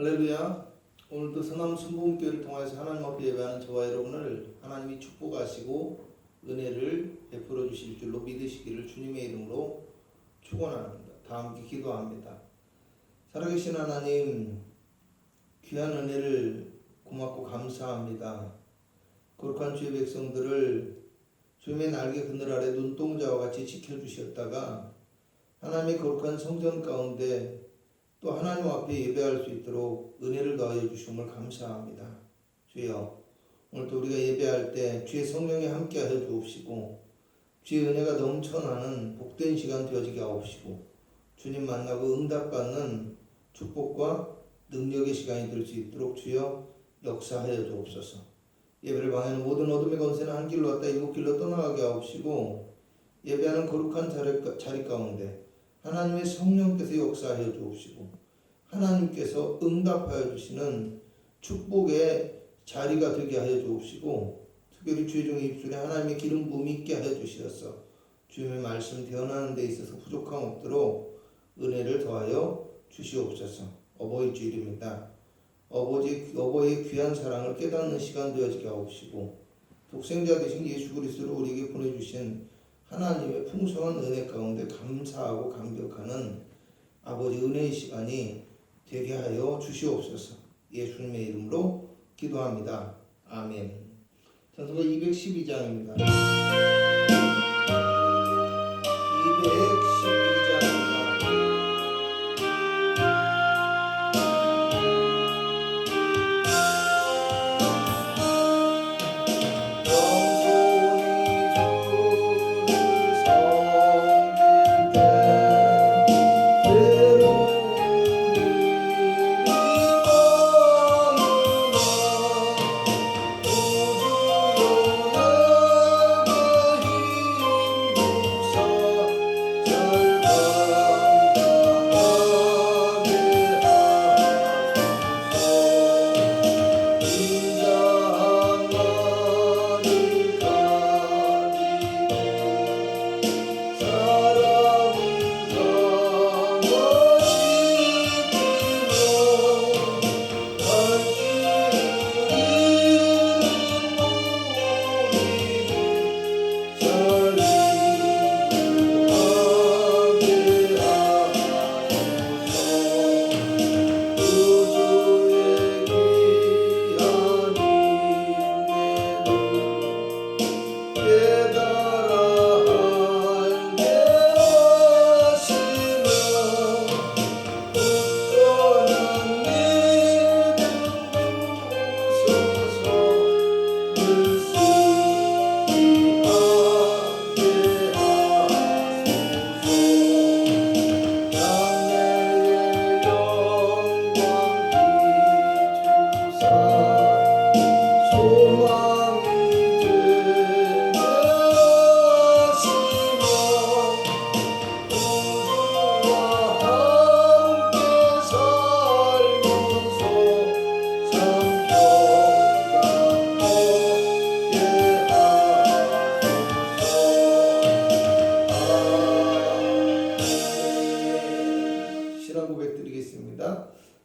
할렐루야. 오늘도 서남 순복음교회를 통해서 하나님 앞에 예배하는 저와 여러분을 하나님이 축복하시고 은혜를 베풀어 주실 줄로 믿으시기를 주님의 이름으로 축원합니다. 다 함께 기도합니다. 살아계신 하나님, 귀한 은혜를 고맙고 감사합니다. 거룩한 주의 백성들을 주님의 날개 그늘 아래 눈동자와 같이 지켜주셨다가 하나님의 거룩한 성전 가운데 또 하나님 앞에 예배할 수 있도록 은혜를 더하여 주심을 감사합니다. 주여, 오늘도 우리가 예배할 때 주의 성령이 함께하여 주옵시고 주의 은혜가 넘쳐나는 복된 시간 되어지게 하옵시고 주님 만나고 응답받는 축복과 능력의 시간이 될 수 있도록 주여 역사하여 주옵소서. 예배를 방해하는 모든 어둠의 권세는 한 길로 왔다 일곱 길로 떠나가게 하옵시고 예배하는 거룩한 자리 가운데 하나님의 성령께서 역사하여 주옵시고 하나님께서 응답하여 주시는 축복의 자리가 되게 하여 주옵시고 특별히 주의 종의 입술에 하나님의 기름 부음이 있게 하여 주시어서 주님의 말씀 대언하는 데 있어서 부족함 없도록 은혜를 더하여 주시옵소서. 어버이 주일입니다. 어버이의 귀한 사랑을 깨닫는 시간 되어지게 하옵시고 독생자 되신 예수 그리스도를 우리에게 보내주신 하나님의 풍성한 은혜 가운데 감사하고 감격하는 아버지 은혜의 시간이 되게 하여 주시옵소서. 예수님의 이름으로 기도합니다. 아멘. 찬송가 212장입니다. 212장입니다.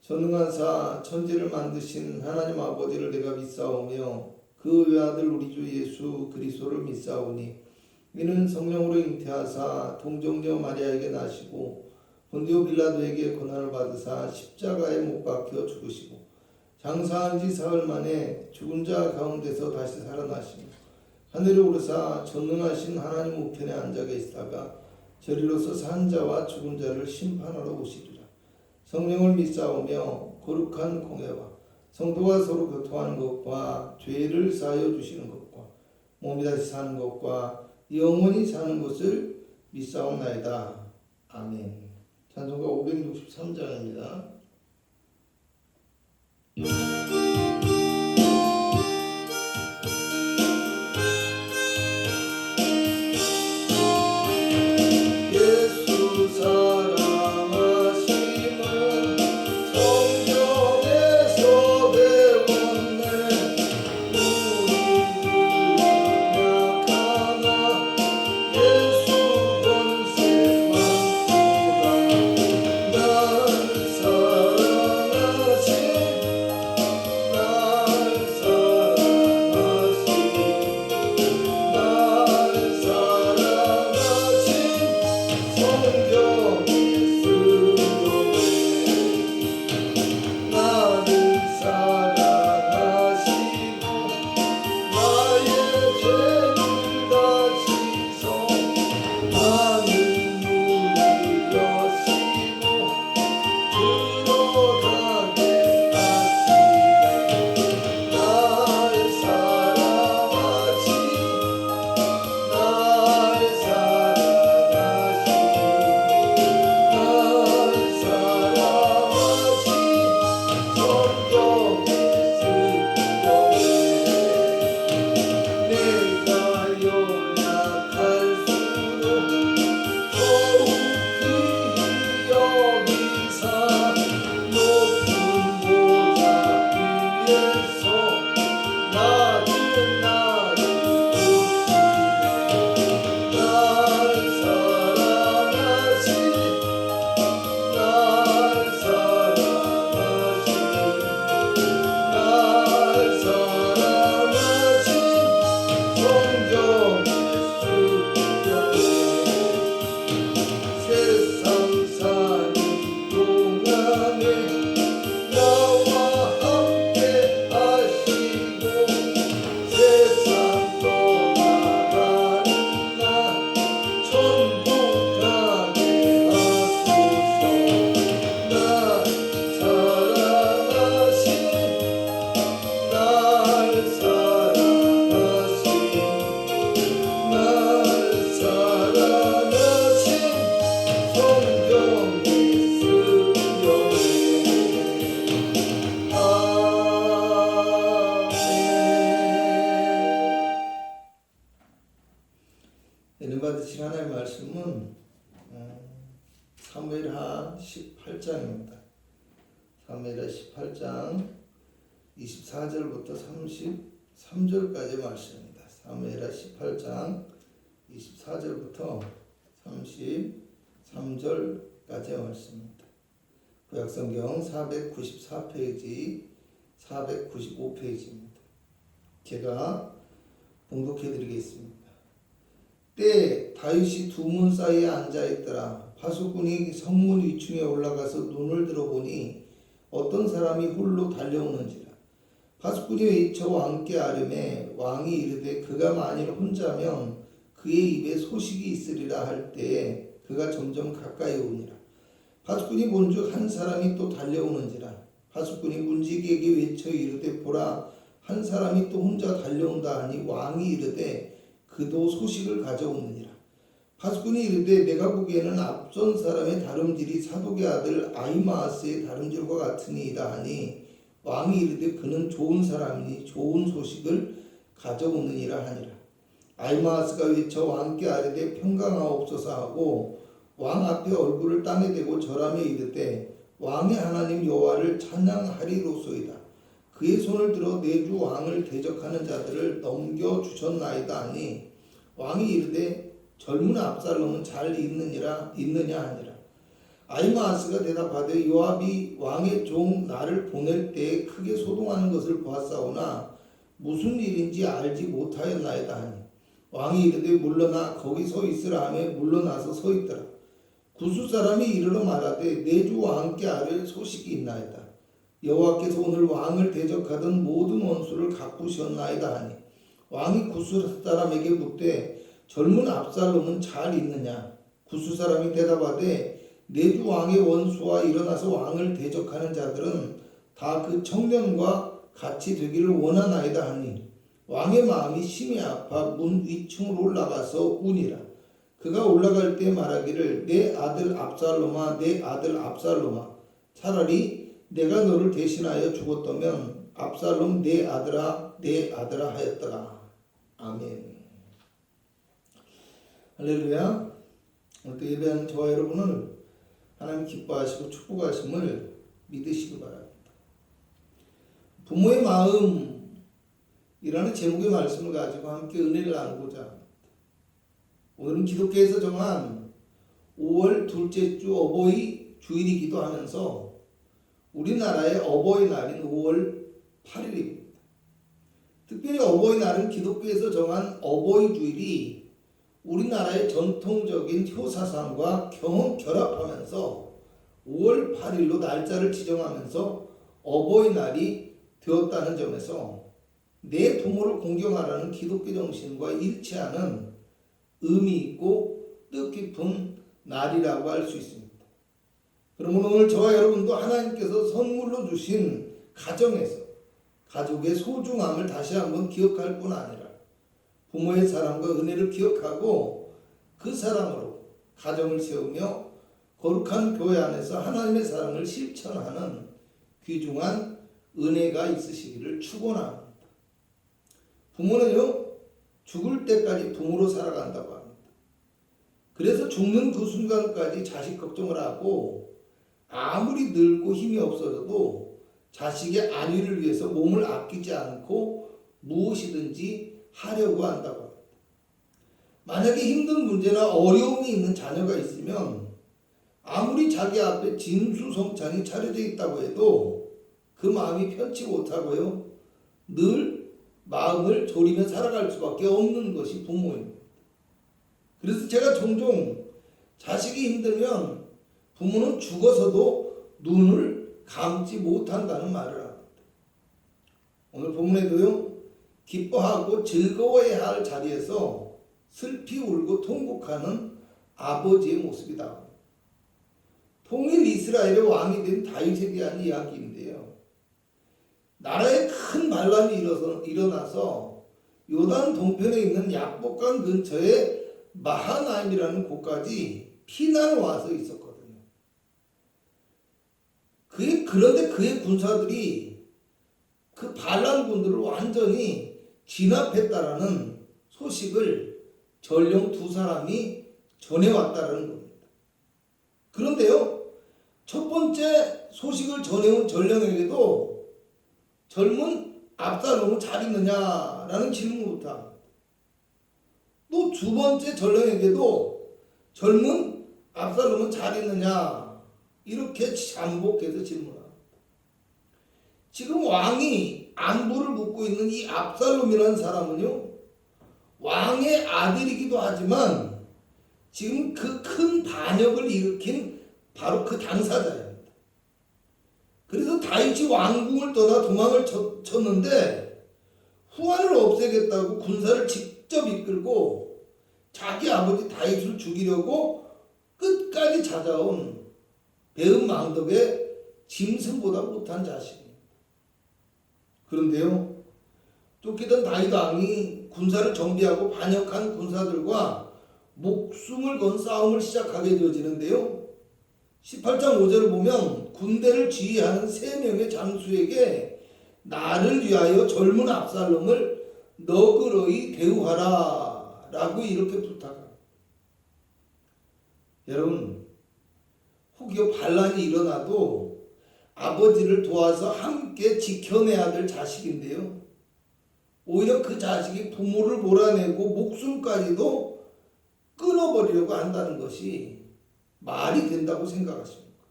전능하사 천지를 만드신 하나님 아버지를 내가 믿사오며 그 외아들 우리 주 예수 그리스도를 믿사오니 이는 성령으로 잉태하사 동정녀 마리아에게 나시고 본디오 빌라도에게 고난을 받으사 십자가에 못 박혀 죽으시고 장사한 지 사흘 만에 죽은 자 가운데서 다시 살아나시며 하늘에 오르사 전능하신 하나님 우편에 앉아 계시다가 저리로서 산 자와 죽은 자를 심판하러 오시리라. 성령을 믿사오며 거룩한 공회와 성도가 서로 교통하는 것과 죄를 사하여 주시는 것과 몸이 다시 사는 것과 영원히 사는 것을 믿사옵나이다. 아멘. 찬송가 563장입니다. 예수 권세만 보다 날 주신 하나님의 말씀은 사무엘하 18장입니다. 사무엘하 18장 24절부터 33절까지 말씀입니다. 사무엘하 18장 24절부터 33절까지 말씀입니다. 구약성경 494페이지, 495페이지입니다. 제가 봉독해 드리겠습니다. 때 다윗이 두 문 사이에 앉아있더라. 파수꾼이 성문 위층에 올라가서 눈을 들어보니 어떤 사람이 홀로 달려오는지라. 파수꾼이 외쳐 왕께 아뢰매 왕이 이르되 그가 만일 혼자면 그의 입에 소식이 있으리라 할 때에 그가 점점 가까이 오니라. 파수꾼이 본즉 한 사람이 또 달려오는지라. 파수꾼이 문지기에게 외쳐 이르되 보라 한 사람이 또 혼자 달려온다 하니 왕이 이르되 그도 소식을 가져오느니라. 파수꾼이 이르되 내가 보기에는 앞선 사람의 다름질이 사독의 아들 아히마아스의 다름질과 같으니이다 하니 왕이 이르되 그는 좋은 사람이니 좋은 소식을 가져오느니라 하니라. 아히마아스가 외쳐 왕께 아뢰되 평강하옵소서 하고 왕 앞에 얼굴을 땅에 대고 절하며 이르되 왕의 하나님 여호와를 찬양하리로소이다. 그의 손을 들어 내 주 왕을 대적하는 자들을 넘겨주셨나이다 하니 왕이 이르되 젊은 압살롬은 잘 있느냐 하니라. 아히마아스가 대답하되 요압이 왕의 종 나를 보낼 때에 크게 소동하는 것을 보았사오나 무슨 일인지 알지 못하였나이다 하니 왕이 이르되 물러나 거기 서 있으라 하며 물러나서 서 있더라. 구스 사람이 이르러 말하되 내 주 왕께 아뢰 소식이 있나이다. 여호와께서 오늘 왕을 대적하던 모든 원수를 갚으셨나이다 하니 왕이 구스 사람에게 묻되 젊은 압살롬은 잘 있느냐. 구스 사람이 대답하되 내 주 왕의 원수와 일어나서 왕을 대적하는 자들은 다 그 청년과 같이 되기를 원하나이다 하니 왕의 마음이 심히 아파 문 위층으로 올라가서 우니라. 그가 올라갈 때 말하기를 내 아들 압살롬아 내 아들 압살롬아 차라리 내가 너를 대신하여 죽었다면 압살롬 내 아들아 하였더라. 아멘. 할렐루야. 오늘 예배하는 저와 여러분을 하나님 기뻐하시고 축복하심을 믿으시기 바랍니다. 부모의 마음이라는 제목의 말씀을 가지고 함께 은혜를 나누고자 합니다. 오늘은 기독교에서 정한 5월 둘째 주 어버이 주일이기도 하면서 우리나라의 어버이날인 5월 8일입니다. 특별히 어버이날은 기독교에서 정한 어버이 주일이 우리나라의 전통적인 효사상과 결합하면서 5월 8일로 날짜를 지정하면서 어버이날이 되었다는 점에서 내 부모를 공경하라는 기독교 정신과 일치하는 의미 있고 뜻깊은 날이라고 할 수 있습니다. 그러면 오늘 저와 여러분도 하나님께서 선물로 주신 가정에서 가족의 소중함을 다시 한번 기억할 뿐 아니라 부모의 사랑과 은혜를 기억하고 그 사랑으로 가정을 세우며 거룩한 교회 안에서 하나님의 사랑을 실천하는 귀중한 은혜가 있으시기를 축원합니다. 부모는요 죽을 때까지 부모로 살아간다고 합니다. 그래서 죽는 그 순간까지 자식 걱정을 하고 아무리 늙고 힘이 없어져도 자식의 안위를 위해서 몸을 아끼지 않고 무엇이든지 하려고 한다고 합니다. 만약에 힘든 문제나 어려움이 있는 자녀가 있으면 아무리 자기 앞에 진수성찬이 차려져 있다고 해도 그 마음이 편치 못하고요. 늘 마음을 졸이며 살아갈 수밖에 없는 것이 부모입니다. 그래서 제가 종종 자식이 힘들면 부모는 죽어서도 눈을 감지 못한다는 말을 합니다. 오늘 본문에도요. 기뻐하고 즐거워해야 할 자리에서 슬피 울고 통곡하는 아버지의 모습이 나옵니다. 통일 이스라엘의 왕이 된 다윗에 대한 이야기인데요. 나라에 큰 반란이 일어나서 요단 동편에 있는 약복강 근처에 마하나임이라는 곳까지 피난 와서 있었거든요. 그런데 그의 군사들이 그 반란군들을 완전히 진압했다라는 소식을 전령 두 사람이 전해왔다라는 겁니다. 그런데요, 첫 번째 소식을 전해온 전령에게도 젊은 압살롬은 잘 있느냐라는 질문부터 합니다. 또 두 번째 전령에게도 젊은 압살롬은 잘 있느냐 이렇게 반복해서 질문합니다. 지금 왕이 안부를 묻고 있는 이 압살롬이라는 사람은요, 왕의 아들이기도 하지만 지금 그 큰 반역을 일으킨 바로 그 당사자입니다. 그래서 다윗이 왕궁을 떠나 도망을 쳤는데 후환을 없애겠다고 군사를 직접 이끌고 자기 아버지 다윗을 죽이려고 끝까지 찾아온 배은망덕의 짐승보다 못한 자식입니다. 그런데요, 쫓기던 다윗 왕이 군사를 정비하고 반역한 군사들과 목숨을 건 싸움을 시작하게 되어지는데요. 18장 5절을 보면 군대를 지휘하는 3명의 장수에게 나를 위하여 젊은 압살롬을 너그러이 대우하라 라고 이렇게 부탁합니다. 여러분, 혹여 반란이 일어나도 아버지를 도와서 함께 지켜내야 될 자식인데요, 오히려 그 자식이 부모를 몰아내고 목숨까지도 끊어버리려고 한다는 것이 말이 된다고 생각하십니까?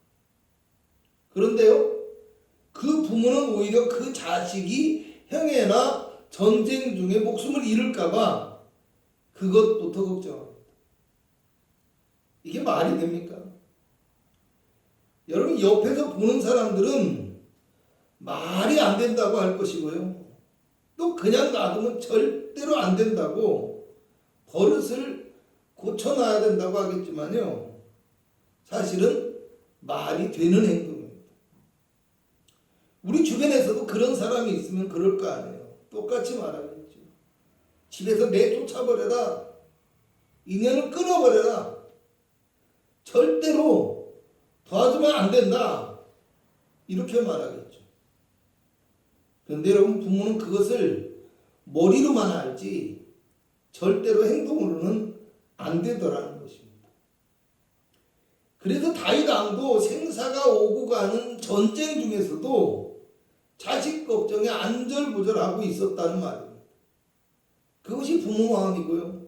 그런데요, 그 부모는 오히려 그 자식이 형해나 전쟁 중에 목숨을 잃을까봐 그것부터 걱정합니다. 이게 말이 됩니까? 여러분, 옆에서 보는 사람들은 말이 안 된다고 할 것이고요, 또 그냥 놔두면 절대로 안 된다고 버릇을 고쳐놔야 된다고 하겠지만요, 사실은 말이 되는 행동입니다. 우리 주변에서도 그런 사람이 있으면 그럴 거 아니에요. 똑같이 말하겠죠. 집에서 내쫓아버려라, 인연을 끊어버려라, 절대로 도와주면 안 된다, 이렇게 말하겠죠. 그런데 여러분, 부모는 그것을 머리로만 알지 절대로 행동으로는 안 되더라는 것입니다. 그래서 다윗 왕도 생사가 오고 가는 전쟁 중에서도 자식 걱정에 안절부절하고 있었다는 말입니다. 그것이 부모 마음이고요.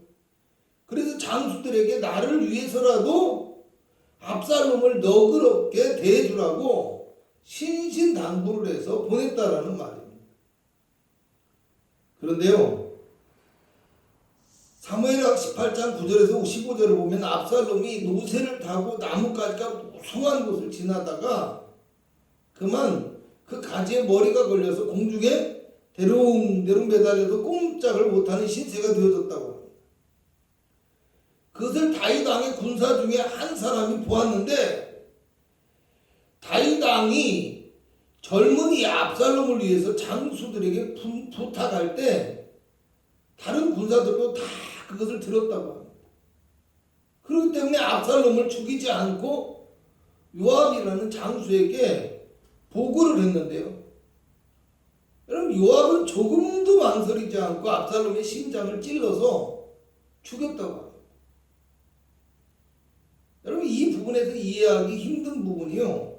그래서 장수들에게 나를 위해서라도 압살롬을 너그럽게 대해주라고 신신당부를 해서 보냈다라는 말입니다. 그런데요, 사무엘하 18장 9절에서 15절을 보면 압살롬이 노새를 타고 나뭇가지가 무성한 곳을 지나다가 그만 그 가지에 머리가 걸려서 공중에 대롱대롱 매달려도 꼼짝을 못하는 신세가 되어졌다고 합니다. 그것을 다윗 왕의 군사 중에 한 사람이 보았는데, 다윗 왕이 젊은이 압살롬을 위해서 장수들에게 부탁할 때 다른 군사들도 다 그것을 들었다고 합니다. 그렇기 때문에 압살롬을 죽이지 않고 요압이라는 장수에게 보고를 했는데요, 여러분, 요압은 조금도 망설이지 않고 압살롬의 심장을 찔러서 죽였다고 합니다. 여러분, 이 부분에서 이해하기 힘든 부분이요,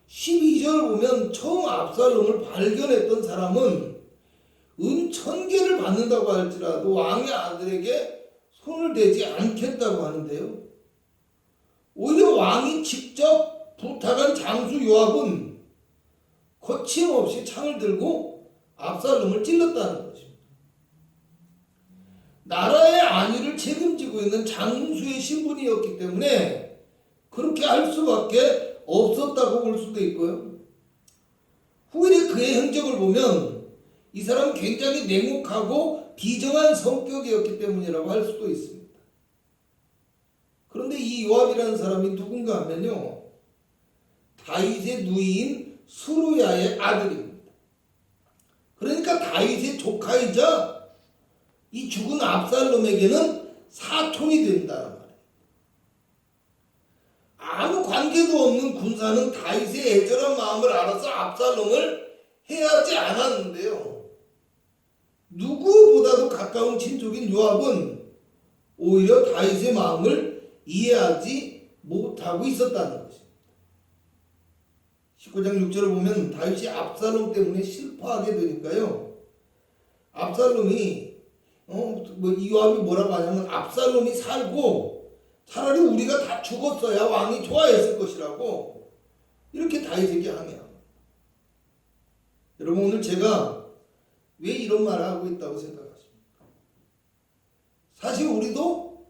12절을 보면 처음 압살롬을 발견했던 사람은 은 1000개를 받는다고 할지라도 왕의 아들에게 손을 대지 않겠다고 하는데요, 오히려 왕이 직접 부탁한 장수 요압은 거침없이 창을 들고 압살롬을 찔렀다는 것입니다. 나라의 안위를 책임지고 있는 장수의 신분이었기 때문에 그렇게 할 수밖에 없었다고 볼 수도 있고요, 후일에 그의 행적을 보면 이 사람은 굉장히 냉혹하고 비정한 성격이었기 때문이라고 할 수도 있습니다. 그런데 이 요압이라는 사람이 누군가 하면요, 다윗의 누이인 수루야의 아들입니다. 그러니까 다윗의 조카이자 이 죽은 압살롬에게는 사촌이 된다는 말이에요. 아무 관계도 없는 군사는 다윗의 애절한 마음을 알아서 압살롬을 해하지 않았는데요, 누구보다도 가까운 친족인 요압은 오히려 다윗의 마음을 이해하지 못하고 있었다는 것입니다. 19장 6절을 보면 다윗이 압살롬 때문에 슬퍼하게 되니까요. 압살롬이 이요압이 뭐라고 하냐면 압살롬이 살고 차라리 우리가 다 죽었어야 왕이 좋아했을 것이라고 이렇게 다윗에게 항의합니다. 여러분 오늘 제가 왜 이런 말을 하고 있다고 생각하십니까? 사실 우리도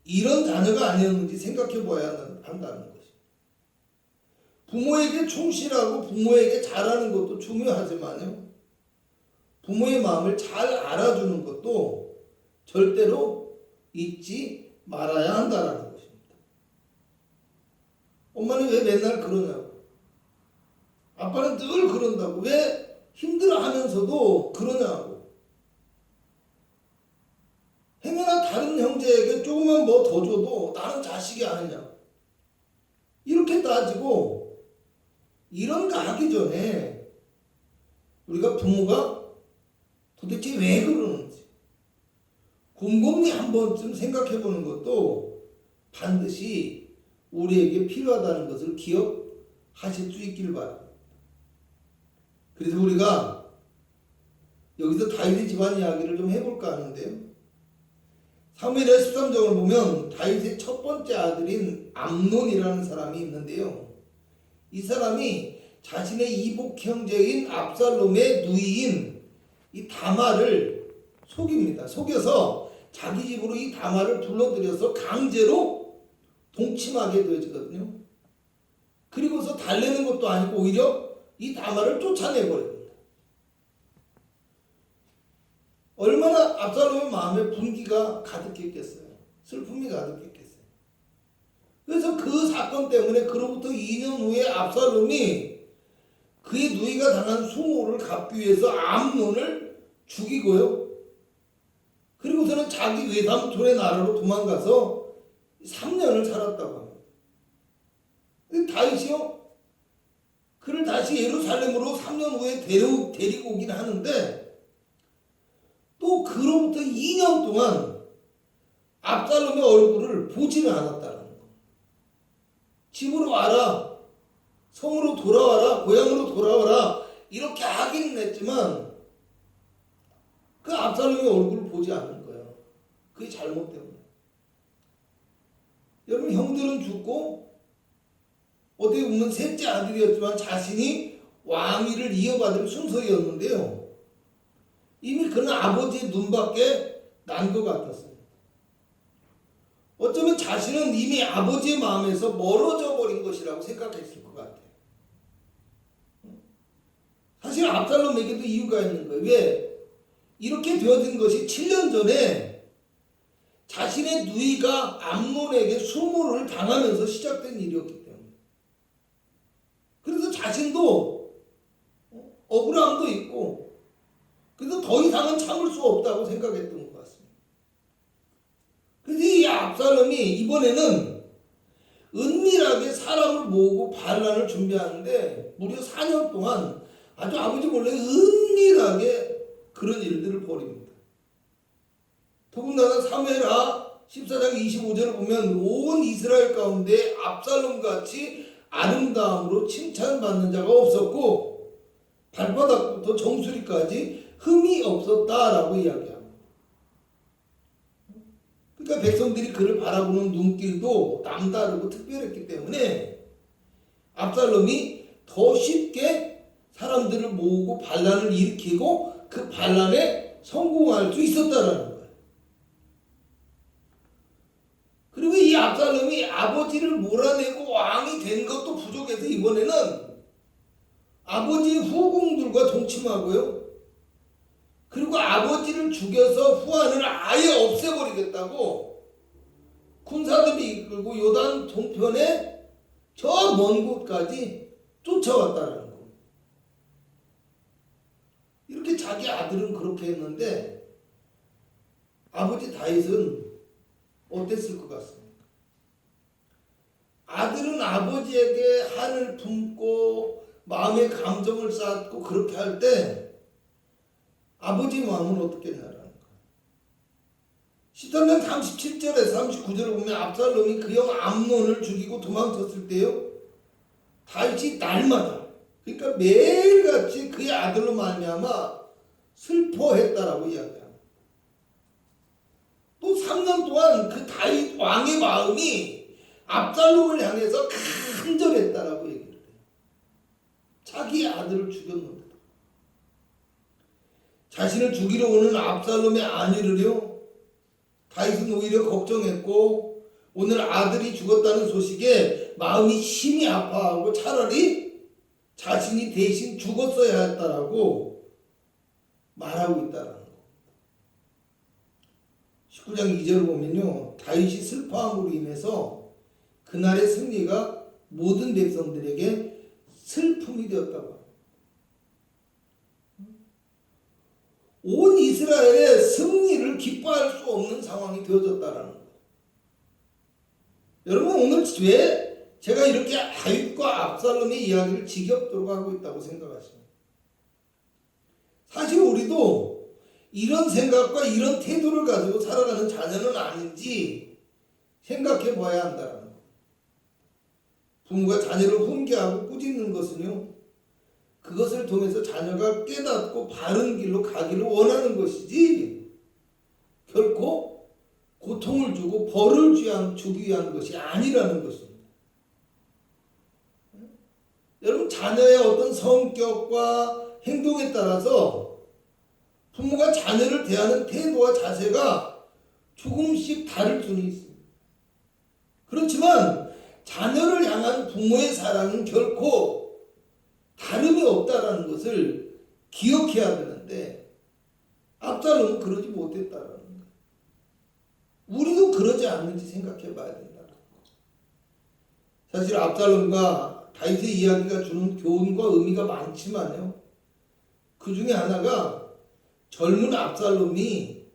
이런 자녀가 아니었는지 생각해 보아야 한다는 것입니다. 부모에게 충실하고 부모에게 잘하는 것도 중요하지만요. 부모의 마음을 잘 알아주는 것도 절대로 잊지 말아야 한다는 것입니다. 엄마는 왜 맨날 그러냐고. 아빠는 늘 그런다고. 왜 힘들어하면서도 그러냐고. 행여나 다른 형제에게 조금만 뭐 더 줘도 나는 자식이 아니냐. 이렇게 따지고 이런 거 하기 전에 우리가 부모가 도대체 왜 그러는지 곰곰이 한 번쯤 생각해 보는 것도 반드시 우리에게 필요하다는 것을 기억하실 수 있기를 바랍니다. 그래서 우리가 여기서 다윗의 집안 이야기를 좀 해볼까 하는데요. 사무엘하 13장을 보면 다윗의 첫 번째 아들인 암논이라는 사람이 있는데요. 이 사람이 자신의 이복 형제인 압살롬의 누이인 이 다말을 속입니다. 속여서 자기 집으로 이 다말을 불러들여서 강제로 동침하게 되거든요. 그리고서 달래는 것도 아니고 오히려 이 다말을 쫓아내버립니다. 얼마나 압살롬의 마음에 분기가 가득했겠어요. 슬픔이 가득했겠어요. 그래서 그 사건 때문에 그로부터 2년 후에 압살롬이 그의 누이가 당한 수모를 갚기 위해서 암논을 죽이고요. 그리고서는 자기 외삼촌의 나라로 도망가서 3년을 살았다고 합니다. 다윗이요. 그를 다시 예루살렘으로 3년 후에 데리고 오긴 하는데 또 그로부터 2년 동안 압살롬의 얼굴을 보지는 않았다는 거예요. 집으로 와라. 성으로 돌아와라. 고향으로 돌아와라. 이렇게 하기는 했지만 그 압살롬의 얼굴을 보지 않는 거예요. 그게 잘못 때문에. 여러분 형들은 죽고 어떻게 보면 셋째 아들이었지만 자신이 왕위를 이어받을 순서였는데요. 이미 그는 아버지의 눈밖에 난 것 같았어요. 어쩌면 자신은 이미 아버지의 마음에서 멀어져 버린 것이라고 생각했을 것 같아요. 사실 압살롬에게도 이유가 있는 거예요. 왜? 이렇게 되어진 것이 7년 전에 자신의 누이가 암논에게 수모를 당하면서 시작된 일이었기 때문에. 그래서 자신도 억울함도 있고 그래서 더 이상은 참을 수 없다고 생각했던 것 같습니다. 그래서 이 압살롬이 이번에는 은밀하게 사람을 모으고 반란을 준비하는데 무려 4년 동안 아주 아버지 몰래 은밀하게 그런 일들을 벌입니다. 더군다나 사무엘하 14장 25절을 보면 온 이스라엘 가운데 압살롬같이 아름다움으로 칭찬받는 자가 없었고 발바닥부터 정수리까지 흠이 없었다라고 이야기합니다. 그러니까 백성들이 그를 바라보는 눈길도 남다르고 특별했기 때문에 압살롬이 더 쉽게 사람들을 모으고 반란을 일으키고 그 반란에 성공할 수 있었다라는 거예요. 그리고 이 압살롬이 아버지를 몰아내고 왕이 된 것도 부족해서 이번에는 아버지의 후궁들과 동침하고요. 그리고 아버지를 죽여서 후환을 아예 없애버리겠다고 군사들이 이끌고 요단 동편에 저 먼 곳까지 쫓아왔다는 겁니다. 이렇게 자기 아들은 그렇게 했는데 아버지 다윗은 어땠을 것 같습니까? 아들은 아버지에게 한을 품고 마음의 감정을 쌓고 그렇게 할 때 아버지 마음은 어떻게 나라는 거예요? 시편장 37절에서 39절을 보면 압살롬이 그 형 암논을 죽이고 도망쳤을 때요, 다윗이 날마다, 그러니까 매일같이 그의 아들로 말미암아 슬퍼했다라고 이야기합니다. 또 3년 동안 그 다윗 왕의 마음이 압살롬을 향해서 간절했다라고 얘기를 해요. 자기 아들을 죽였는데 자신을 죽이러 오는 압살롬의 안위를요, 다윗은 오히려 걱정했고 오늘 아들이 죽었다는 소식에 마음이 심히 아파하고 차라리 자신이 대신 죽었어야 했다라고 말하고 있다라는 거. 19장 2절을 보면요, 다윗이 슬퍼함으로 인해서 그날의 승리가 모든 백성들에게 슬픔이 되었다고 합니다. 온 이스라엘의 승리를 기뻐할 수 없는 상황이 되어졌다라는 거예요. 여러분, 오늘 왜 제가 이렇게 다윗과 압살롬의 이야기를 지겹도록 하고 있다고 생각하십니까? 사실 우리도 이런 생각과 이런 태도를 가지고 살아가는 자녀는 아닌지 생각해 봐야 한다는 거예요. 부모가 자녀를 훈계하고 꾸짖는 것은요, 그것을 통해서 자녀가 깨닫고 바른 길로 가기를 원하는 것이지 결코 고통을 주고 벌을 주기 위한 것이 아니라는 것입니다. 여러분, 자녀의 어떤 성격과 행동에 따라서 부모가 자녀를 대하는 태도와 자세가 조금씩 다를 수는 있습니다. 그렇지만 자녀를 향한 부모의 사랑은 결코 다름이 없다라는 것을 기억해야 되는데 압살롬은 그러지 못했다라는 거예요. 우리도 그러지 않는지 생각해 봐야 된다는 거예요. 사실 압살롬과 다윗의 이야기가 주는 교훈과 의미가 많지만요, 그 중에 하나가 젊은 압살롬이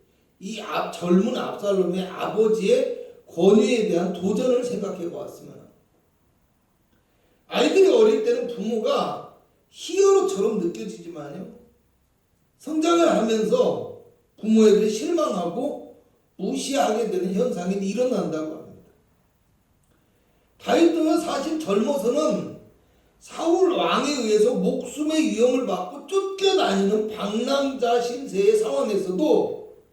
젊은 압살롬의 아버지의 권위에 대한 도전을 생각해 보았으면 합니다. 아이들이 어릴 때는 부모가 히어로처럼 느껴지지만요, 성장을 하면서 부모에게 실망하고 무시하게 되는 현상이 일어난다고 합니다. 다윗도 사실 젊어서는 사울 왕에 의해서 목숨의 위험을 받고 쫓겨다니는 방랑자 신세의 상황에서도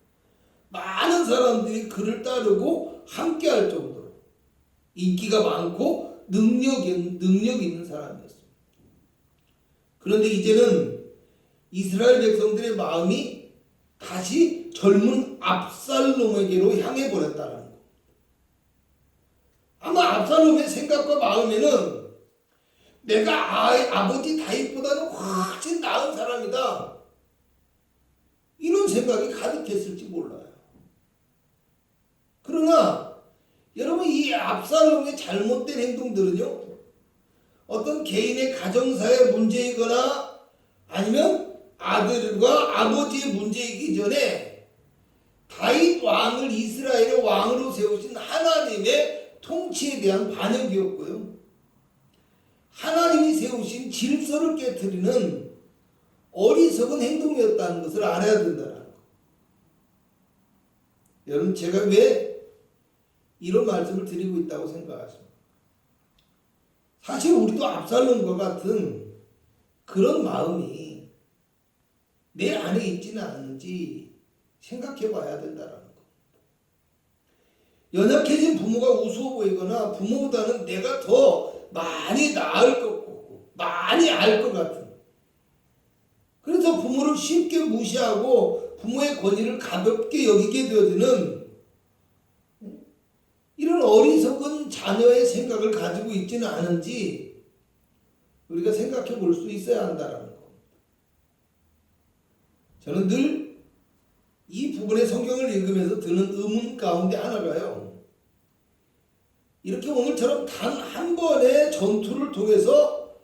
많은 사람들이 그를 따르고 함께할 정도로 인기가 많고 능력 있는 사람이었습니다. 그런데 이제는 이스라엘 백성들의 마음이 다시 젊은 압살롬에게로 향해 버렸다는 것. 아마 압살롬의 생각과 마음에는 내가 아버지 다윗보다는 훨씬 나은 사람이다, 이런 생각이 가득했을지 몰라요. 그러나 여러분, 이 압살롬의 잘못된 행동들은요, 어떤 개인의 가정사의 문제이거나 아니면 아들과 아버지의 문제이기 전에 다윗 왕을 이스라엘의 왕으로 세우신 하나님의 통치에 대한 반역이었고요, 하나님이 세우신 질서를 깨트리는 어리석은 행동이었다는 것을 알아야 된다는 거. 여러분, 제가 왜 이런 말씀을 드리고 있다고 생각하십니까? 사실 우리도 압살롬과 같은 그런 마음이 내 안에 있지는 않은지 생각해 봐야 된다는 거. 연약해진 부모가 우스워 보이거나 부모보다는 내가 더 많이 나을 것 같고 많이 알 것 같은, 그래서 부모를 쉽게 무시하고 부모의 권위를 가볍게 여기게 되어지는 이런 어리석은 자녀의 생각을 가지고 있지는 않은지 우리가 생각해 볼 수 있어야 한다는 겁니다. 저는 늘 이 부분의 성경을 읽으면서 드는 의문 가운데 하나가요, 이렇게 오늘처럼 단 한 번의 전투를 통해서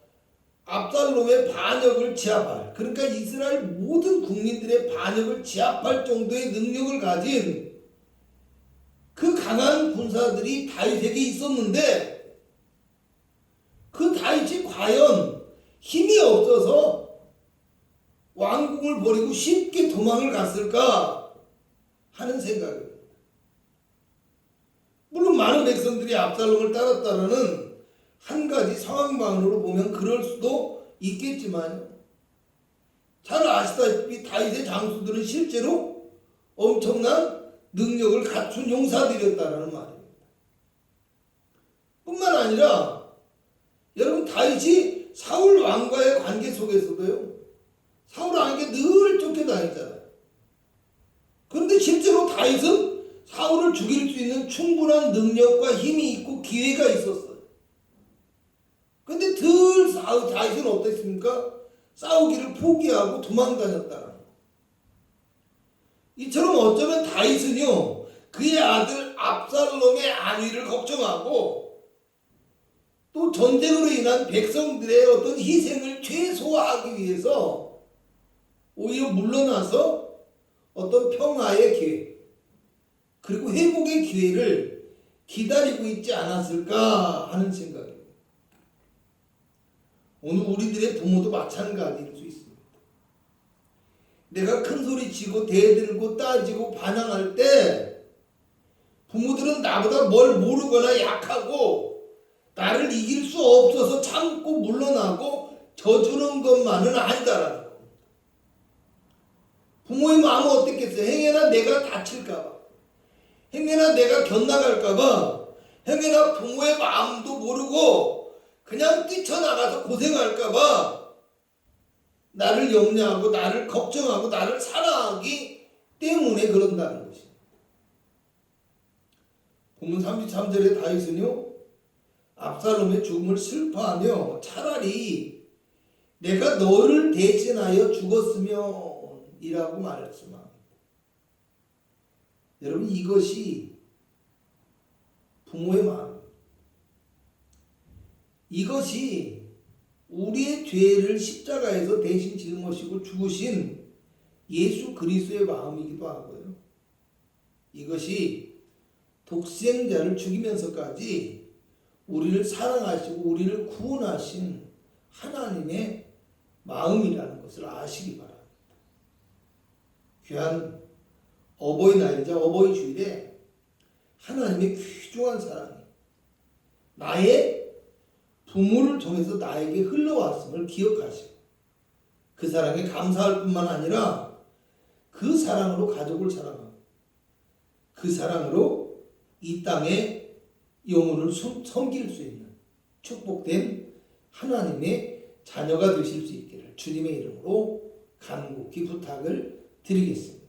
압살롬의 반역을 제압할, 그러니까 이스라엘 모든 국민들의 반역을 제압할 정도의 능력을 가진 그 강한 군사들이 다윗에게 있었는데 그 다윗이 과연 힘이 없어서 왕궁을 버리고 쉽게 도망을 갔을까 하는 생각입니다. 물론 많은 백성들이 압살롬을 따랐다라는 한 가지 상황만으로 보면 그럴 수도 있겠지만, 잘 아시다시피 다윗의 장수들은 실제로 엄청난 능력을 갖춘 용사들이었다라는 말입니다. 뿐만 아니라 여러분, 다윗이 사울 왕과의 관계 속에서도요, 사울 왕에게 늘 쫓겨다녔잖아요. 그런데 실제로 다윗은 사울을 죽일 수 있는 충분한 능력과 힘이 있고 기회가 있었어요. 그런데 늘 다윗은 어땠습니까? 싸우기를 포기하고 도망다녔다는 거. 이처럼 어쩌면 다윗은요, 그의 아들 압살롬의 안위를 걱정하고 또 전쟁으로 인한 백성들의 어떤 희생을 최소화하기 위해서 오히려 물러나서 어떤 평화의 기회 그리고 회복의 기회를 기다리고 있지 않았을까 하는 생각입니다. 오늘 우리들의 부모도 마찬가지일 수 있습니다. 내가 큰 소리 치고 대들고 따지고 반항할 때 부모들은 나보다 뭘 모르거나 약하고 나를 이길 수 없어서 참고 물러나고 져주는 것만은 아니다라는 겁니다. 부모의 마음은 어떻겠어요? 행여나 내가 다칠까봐, 행여나 내가 곁나갈까봐, 행여나 부모의 마음도 모르고 그냥 뛰쳐나가서 고생할까봐 나를 염려하고 나를 걱정하고 나를 사랑하기 때문에 그런다는 것입니다. 본문 33절에 다윗은요, 압살롬의 죽음을 슬퍼하며 차라리 내가 너를 대신하여 죽었으면 이라고 말했습니다. 여러분, 이것이 부모의 마음, 이것이 우리의 죄를 십자가에서 대신 짊어지고 죽으신 예수 그리스도의 마음이기도 하고요. 이것이 독생자를 죽이면서까지 우리를 사랑하시고 우리를 구원하신 하나님의 마음이라는 것을 아시기 바랍니다. 귀한 어버이날이자 어버이주일에 하나님의 귀중한 사랑이 나의 부모를 통해서 나에게 흘러왔음을 기억하시고 그 사랑에 감사할 뿐만 아니라 그 사랑으로 가족을 사랑하고 그 사랑으로 이 땅에 영혼을 섬길 수 있는 축복된 하나님의 자녀가 되실 수 있기를 주님의 이름으로 간곡히 부탁을 드리겠습니다.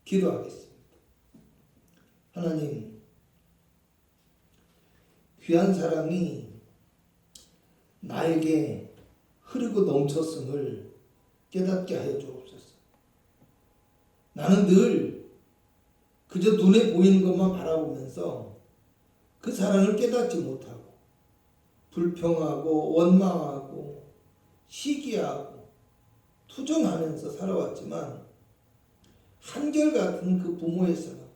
기도하겠습니다. 하나님, 귀한 사랑이 나에게 흐르고 넘쳤음을 깨닫게 하여 주옵소서. 나는 늘 그저 눈에 보이는 것만 바라보면서 그 사랑을 깨닫지 못하고 불평하고 원망하고 시기하고 투정하면서 살아왔지만 한결같은 그 부모의 사랑,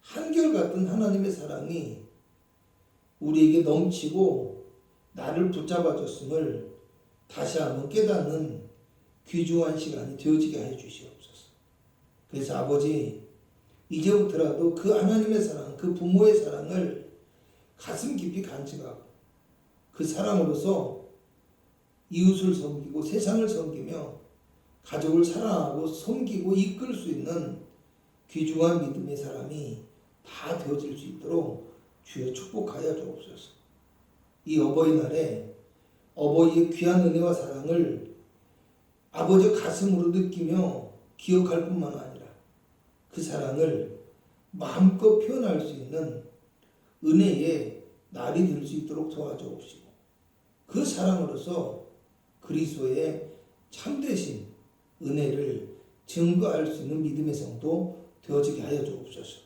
한결같은 하나님의 사랑이 우리에게 넘치고 나를 붙잡아줬음을 다시 한번 깨닫는 귀중한 시간이 되어지게 해 주시옵소서. 그래서 아버지, 이제부터라도 그 하나님의 사랑, 그 부모의 사랑을 가슴 깊이 간직하고 그 사랑으로서 이웃을 섬기고 세상을 섬기며 가족을 사랑하고 섬기고 이끌 수 있는 귀중한 믿음의 사람이 다 되어질 수 있도록 주여 축복하여 주옵소서. 이 어버이날에 어버이의 귀한 은혜와 사랑을 아버지 가슴으로 느끼며 기억할 뿐만 아니라 그 사랑을 마음껏 표현할 수 있는 은혜의 날이 될 수 있도록 도와주옵시고 그 사랑으로서 그리스도의 참되신 은혜를 증거할 수 있는 믿음의 성도 되어지게 하여 주옵소서.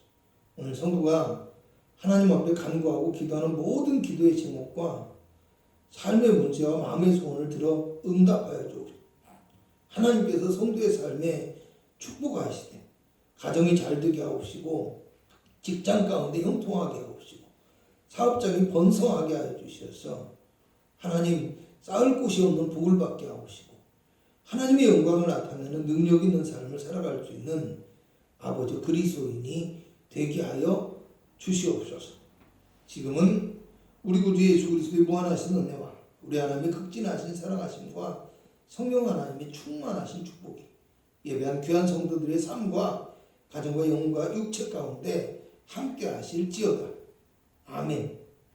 오늘 성도가 하나님 앞에 간구하고 기도하는 모든 기도의 제목과 삶의 문제와 마음의 소원을 들어 응답하여 주옵소서. 하나님께서 성도의 삶에 축복하시되 가정이 잘되게 하옵시고 직장 가운데 형통하게 하옵시고 사업장이 번성하게 하여 주셔서 하나님 쌓을 곳이 없는 복을 받게 하옵시고 하나님의 영광을 나타내는 능력 있는 삶을 살아갈 수 있는 아버지 그리스도인이 되게 하여 주시옵소서. 지금은 우리 구주 예수 그리스도의 무한하신 은혜와 우리 하나님의 극진하신 사랑하심과 성령 하나님의 충만하신 축복이 예배한 귀한 성도들의 삶과 가정과 영혼과 육체 가운데 함께 하실지어다. 아멘.